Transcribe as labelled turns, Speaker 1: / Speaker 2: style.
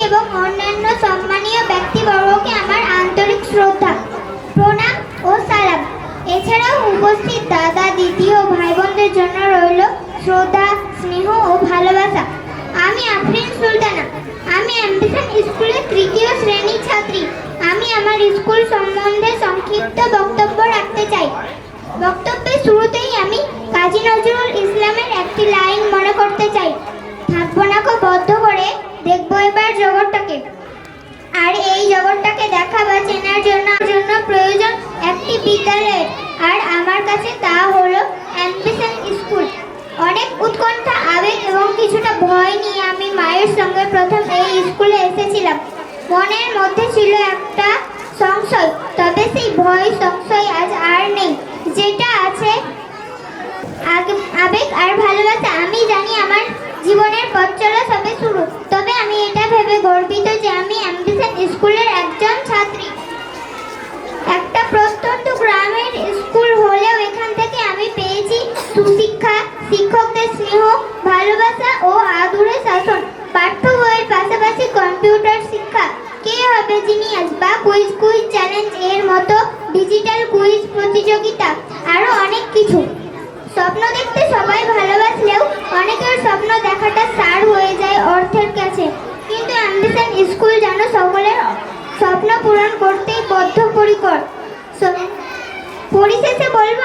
Speaker 1: এবং অন্যান্য সম্মানীয় ব্যক্তিবর্গকে আমার আন্তরিক শ্রদ্ধা, প্রণাম ও সালাম। এছাড়াও উপস্থিত দাদা, দিদি ও ভাই বোনদের জন্য রইল শ্রদ্ধা, স্নেহ ও ভালোবাসা। আমি আফরিন সুলতানা। আমি অ্যাম্বিশন স্কুলের তৃতীয় শ্রেণীর ছাত্রী। আমি আমার স্কুল সম্বন্ধে সংক্ষিপ্ত বক্তব্য রাখতে চাই। বক্তব্যের শুরুতেই আমি কাজী নজরুল ইসলামের একটি লাইন মনে করতে চাই, থাকবো না কো বদ্ধ করে, দেখবো এবার জগৎটাকে। আর এই জগৎটাকে দেখা বা চেনার জন্য প্রয়োজন একটি বিদ্যালয়ের, আর আমার কাছে তা হলো অ্যাম্বিশন স্কুল। অনেক উৎকণ্ঠা, আবেগ এবং কিছুটা ভয় নিয়ে আমি মায়ের সঙ্গে প্রথম এই স্কুলে এসেছিলাম। মনের মধ্যে ছিল একটা সংশয়, তবে সেই ভয় সংশয় আজ আর নেই। যেটা আছে আবেগ আর ভালোবাসা। আমি জানি আমার জীবনের পথ চলা সবে শুরু, তবে আমি এটা ভেবে গর্বিত যে আমি অ্যাম্বিশন স্কুলের একজন ছাত্রী। একটা প্রত্যন্ত গ্রামের স্কুল হলেও এখান থেকে আমি পেয়েছি সুশিক্ষা, শিক্ষকদের স্নেহ, ভালোবাসা ও আদুরে শাসন। পাঠ্য বইয়ের পাশাপাশি কম্পিউটার শিক্ষা, কে হবে জিনিয়াস বা কুইজ কুইজ চ্যালেঞ্জ এর মতো ডিজিটাল কুইজ প্রতিযোগিতা, আরো অনেক কিছু। স্বপ্ন দেখতে সবাই ভালোবাসলেও অনেকের স্বপ্ন দেখাটা সার হয়ে যায় অর্থের কাছে। কিন্তু অ্যাম্বিশন স্কুল যেন সকলের স্বপ্ন পূরণ করতেই বদ্ধপরিকর। পরিশেষে বলবো,